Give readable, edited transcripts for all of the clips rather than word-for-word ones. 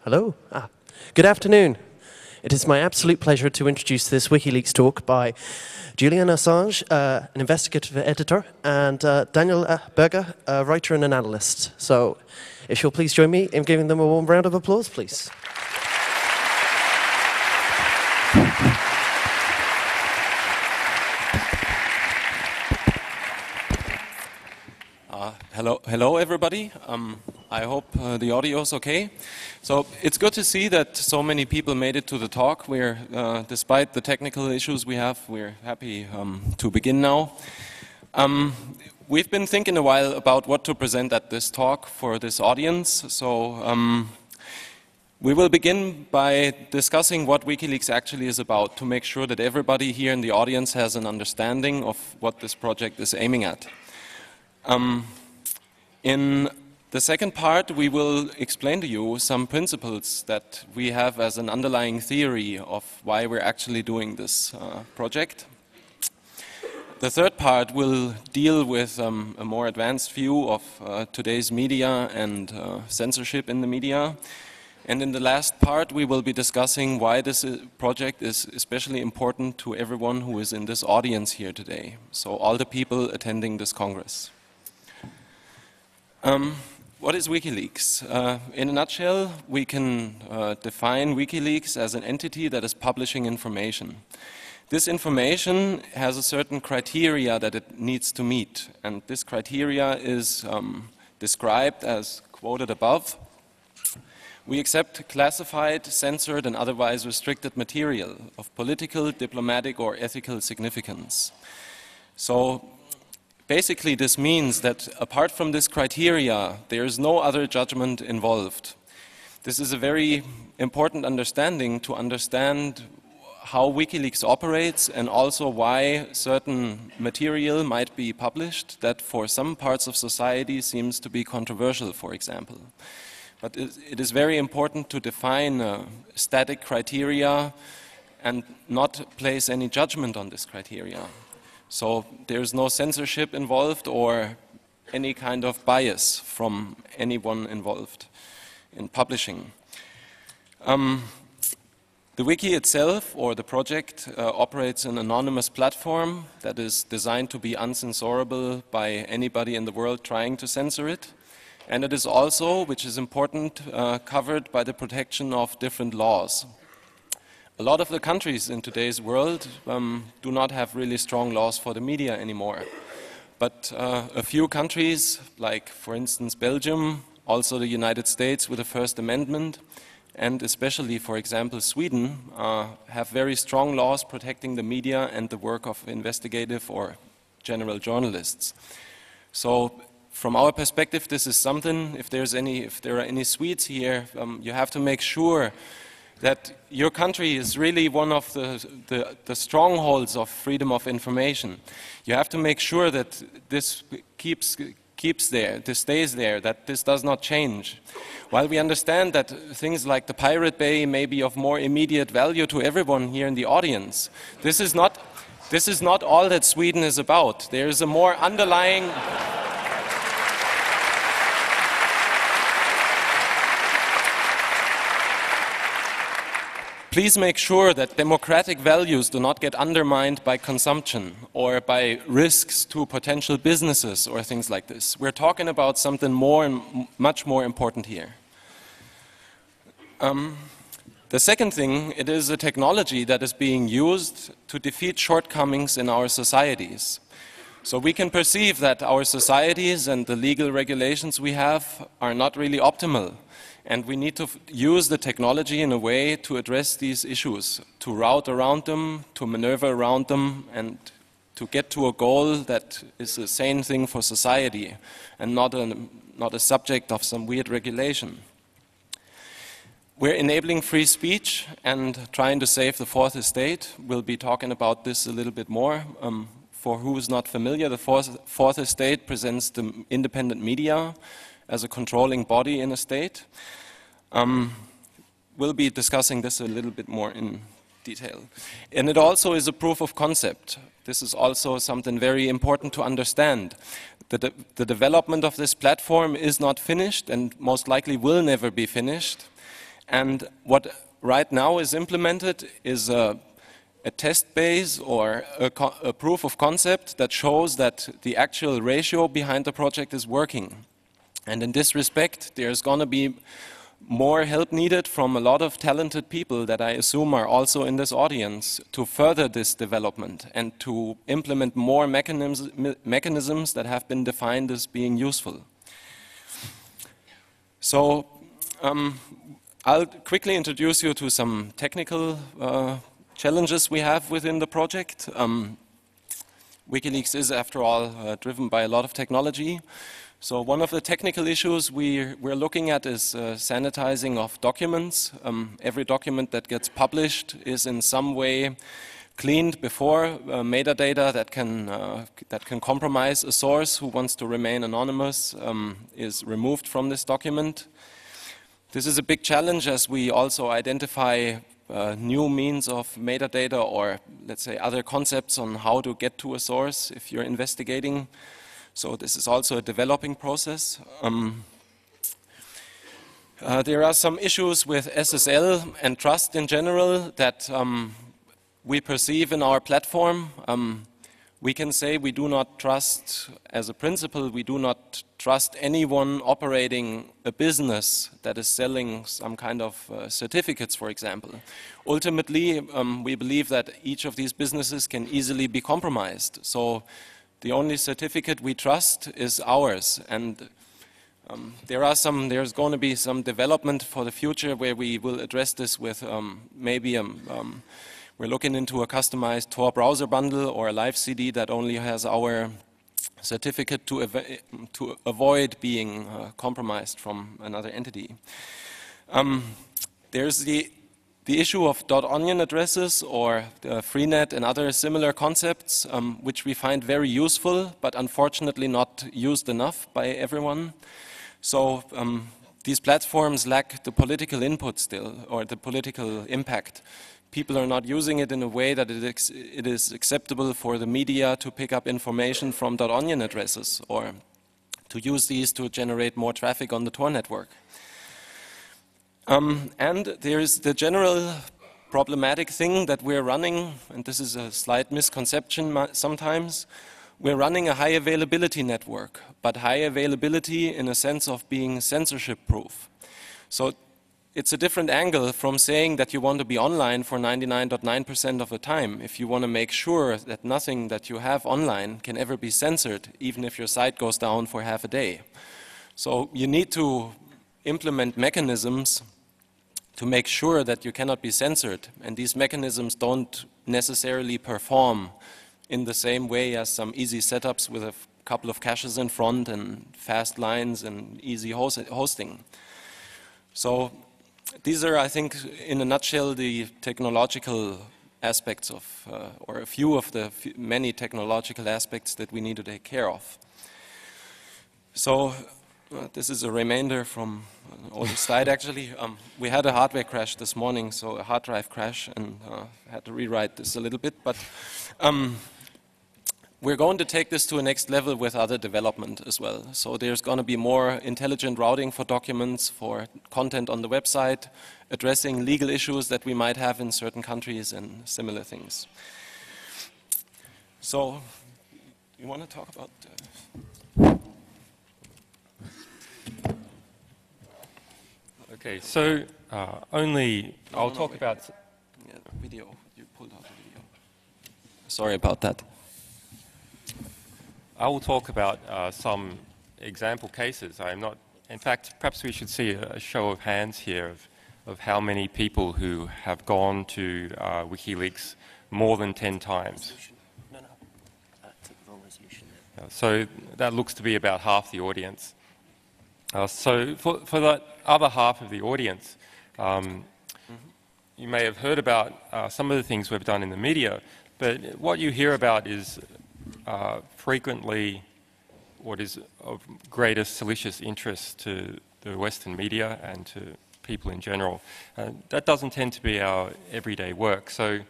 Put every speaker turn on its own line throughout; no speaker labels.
Hello. Good afternoon. It is my absolute pleasure to introduce this WikiLeaks talk by Julian Assange, an investigative editor, and Daniel Berger, a writer and an analyst. So if you'll please join me in giving them a warm round of applause, please.
Hello everybody. I hope the audio is okay. So it's good to see that so many people made it to the talk. We're, despite the technical issues we have, we're happy to begin now. We've been thinking a while about what to present at this talk for this audience. So we will begin by discussing what WikiLeaks actually is about, to make sure that everybody here in the audience has an understanding of what this project is aiming at. In the second part, we will explain to you some principles that we have as an underlying theory of why we're actually doing this project. The third part will deal with a more advanced view of today's media and censorship in the media. And in the last part, we will be discussing why this project is especially important to everyone who is in this audience here today. So all the people attending this Congress. What is WikiLeaks? In a nutshell, we can define WikiLeaks as an entity that is publishing information. This information has a certain criteria that it needs to meet, and this criteria is described as quoted above. We accept classified, censored, and otherwise restricted material of political, diplomatic, or ethical significance. So basically, this means that apart from this criteria, there is no other judgment involved. This is a very important understanding to understand how WikiLeaks operates and also why certain material might be published that for some parts of society seems to be controversial, for example. But it is very important to define static criteria and not place any judgment on this criteria. So there's no censorship involved or any kind of bias from anyone involved in publishing. The wiki itself, or the project, operates an anonymous platform that is designed to be uncensorable by anybody in the world trying to censor it. And it is also, which is important, covered by the protection of different laws. A lot of the countries in today's world do not have really strong laws for the media anymore. But a few countries, like for instance Belgium, also the United States with the First Amendment, and especially, for example, Sweden, have very strong laws protecting the media and the work of investigative or general journalists. So from our perspective, this is something, if there are any Swedes here, you have to make sure that your country is really one of the strongholds of freedom of information. You have to make sure that this keeps there, this stays there, that this does not change. While we understand that things like the Pirate Bay may be of more immediate value to everyone here in the audience, this is not all that Sweden is about. There is a more underlying Please make sure that democratic values do not get undermined by consumption or by risks to potential businesses or things like this. We're talking about something more and much more important here. The second thing, it is a technology that is being used to defeat shortcomings in our societies. So we can perceive that our societies and the legal regulations we have are not really optimal. And we need to use the technology in a way to address these issues, to route around them, to maneuver around them, and to get to a goal that is a sane thing for society and not a subject of some weird regulation. We're enabling free speech and trying to save the fourth estate. We'll be talking about this a little bit more. For who's not familiar, the fourth estate presents the independent media as a controlling body in a state. We'll be discussing this a little bit more in detail. And it also is a proof of concept. This is also something very important to understand. The development of this platform is not finished and most likely will never be finished. And what right now is implemented is a test base or a proof of concept that shows that the actual ratio behind the project is working. And in this respect, there's going to be more help needed from a lot of talented people that I assume are also in this audience to further this development and to implement more mechanisms that have been defined as being useful. So I'll quickly introduce you to some technical challenges we have within the project. WikiLeaks is, after all, driven by a lot of technology. So one of the technical issues we're looking at is sanitizing of documents. Every document that gets published is in some way cleaned before metadata that can compromise a source who wants to remain anonymous is removed from this document. This is a big challenge as we also identify new means of metadata or, let's say, other concepts on how to get to a source if you're investigating. So this is also a developing process. There are some issues with SSL and trust in general that we perceive in our platform. We can say we do not trust, as a principle, we do not trust anyone operating a business that is selling some kind of certificates, for example. Ultimately, we believe that each of these businesses can easily be compromised. So the only certificate we trust is ours, and there's going to be some development for the future where we will address this with maybe we're looking into a customized Tor browser bundle or a live CD that only has our certificate to avoid being compromised from another entity. There's the issue of .onion addresses or Freenet and other similar concepts, which we find very useful, but unfortunately not used enough by everyone. So these platforms lack the political input still, or the political impact. People are not using it in a way that it is acceptable for the media to pick up information from .onion addresses or to use these to generate more traffic on the Tor network. And there's the general problematic thing that we're running, and this is a slight misconception sometimes. We're running a high availability network, but high availability in a sense of being censorship proof. So it's a different angle from saying that you want to be online for 99.9% of the time. If you want to make sure that nothing that you have online can ever be censored, even if your site goes down for half a day. So you need to implement mechanisms to make sure that you cannot be censored, and these mechanisms don't necessarily perform in the same way as some easy setups with a couple of caches in front and fast lines and easy hosting. So these are, I think, in a nutshell, the technological aspects of, or a few of the many technological aspects that we need to take care of. So this is a remainder from an older slide, actually. We had a hardware crash this morning, so a hard drive crash, and had to rewrite this a little bit. But we're going to take this to a next level with other development as well. So there's going to be more intelligent routing for documents, for content on the website, addressing legal issues that we might have in certain countries and similar things. So you want to talk about...
Okay, so I'll talk about...
Yeah, video. You pulled out the video. Sorry about that.
I will talk about some example cases. I'm not, in fact, perhaps we should see a show of hands here of how many people who have gone to WikiLeaks more than 10 times.
No, that's the wrong resolution.
So that looks to be about half the audience. So for that other half of the audience, you may have heard about some of the things we've done in the media, but what you hear about is frequently what is of greatest salacious interest to the Western media and to people in general. That doesn't tend to be our everyday work, so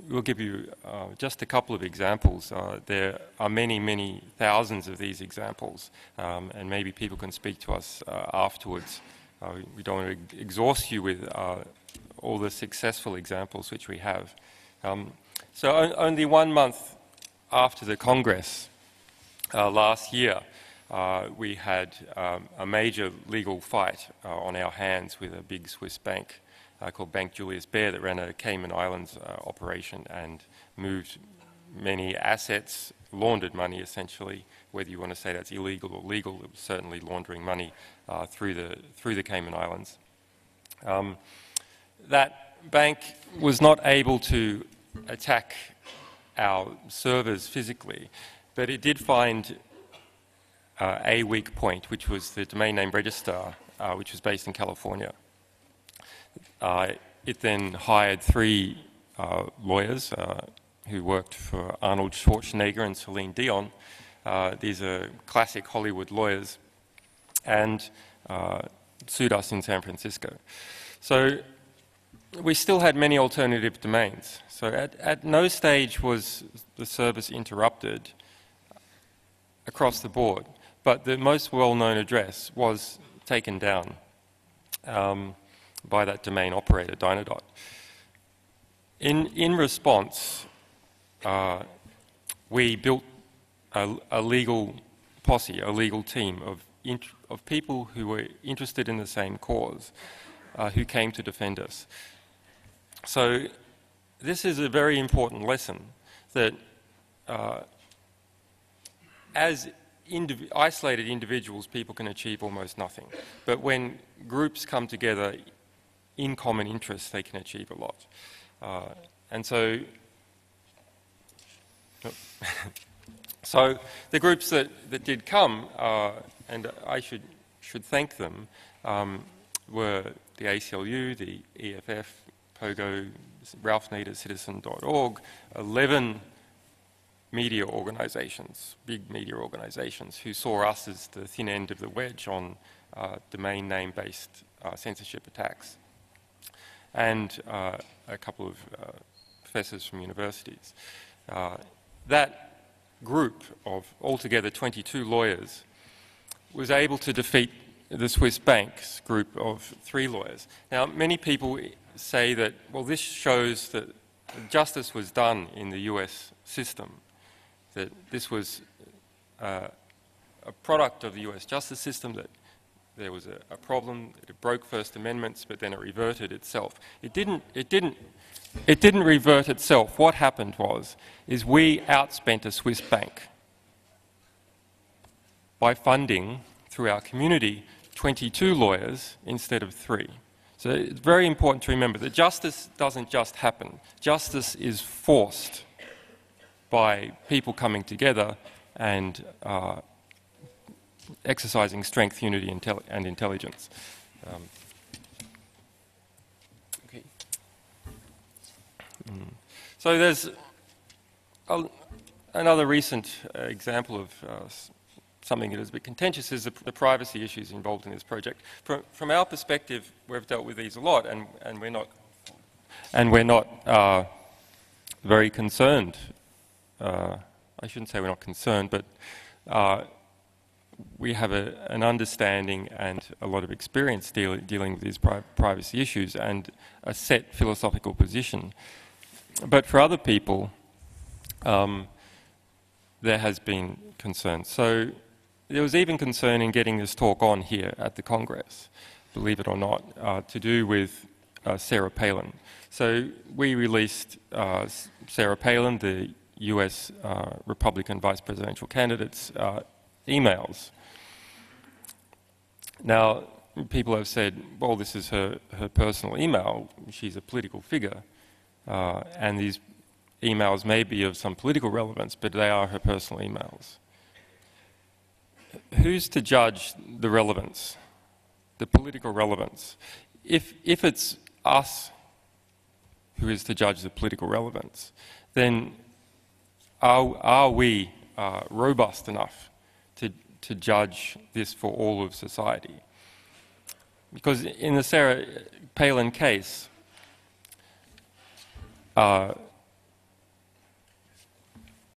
we'll give you just a couple of examples. There are many, many thousands of these examples, and maybe people can speak to us afterwards We don't want to exhaust you with all the successful examples which we have. So only 1 month after the Congress last year, we had a major legal fight on our hands with a big Swiss bank called Bank Julius Baer that ran a Cayman Islands operation and moved many assets, laundered money essentially, whether you want to say that's illegal or legal. It was certainly laundering money through the Cayman Islands. That bank was not able to attack our servers physically, but it did find a weak point, which was the domain name registrar, which was based in California. It then hired 3 lawyers who worked for Arnold Schwarzenegger and Celine Dion. These are classic Hollywood lawyers, and sued us in San Francisco. So we still had many alternative domains. So at no stage was the service interrupted across the board, but the most well-known address was taken down by that domain operator, Dynadot. In response, we built a legal posse, a legal team of people who were interested in the same cause, who came to defend us. So this is a very important lesson that as isolated individuals, people can achieve almost nothing. But when groups come together in common interests, they can achieve a lot. And so, so the groups that did come, and I should thank them, were the ACLU, the EFF, POGO, Ralph Nader, Citizen.org, 11 media organisations, big media organisations, who saw us as the thin end of the wedge on domain name-based censorship attacks, and a couple of professors from universities. That group of altogether 22 lawyers was able to defeat the Swiss bank's group of 3 lawyers. Now, many people say that, well, this shows that justice was done in the US system, that this was a product of the US justice system, that there was a problem, that it broke First Amendments, but then it reverted itself. It didn't revert itself. What happened is we outspent a Swiss bank by funding, through our community, 22 lawyers instead of 3. So it's very important to remember that justice doesn't just happen. Justice is forced by people coming together and exercising strength, unity, and intelligence. Okay. So there's another recent example of something that is a bit contentious, is the privacy issues involved in this project. From our perspective, we've dealt with these a lot, and we're not very concerned. I shouldn't say we're not concerned, but we have an understanding and a lot of experience dealing with these privacy issues and a set philosophical position. But for other people, there has been concern. So there was even concern in getting this talk on here at the Congress, believe it or not, to do with Sarah Palin. So we released Sarah Palin, the US Republican vice presidential candidate's emails. Now, people have said, well, this is her personal email. She's a political figure, and these emails may be of some political relevance, but they are her personal emails. Who's to judge the relevance, the political relevance? If it's us who is to judge the political relevance, then are we robust enough to judge this for all of society? Because in the Sarah Palin case,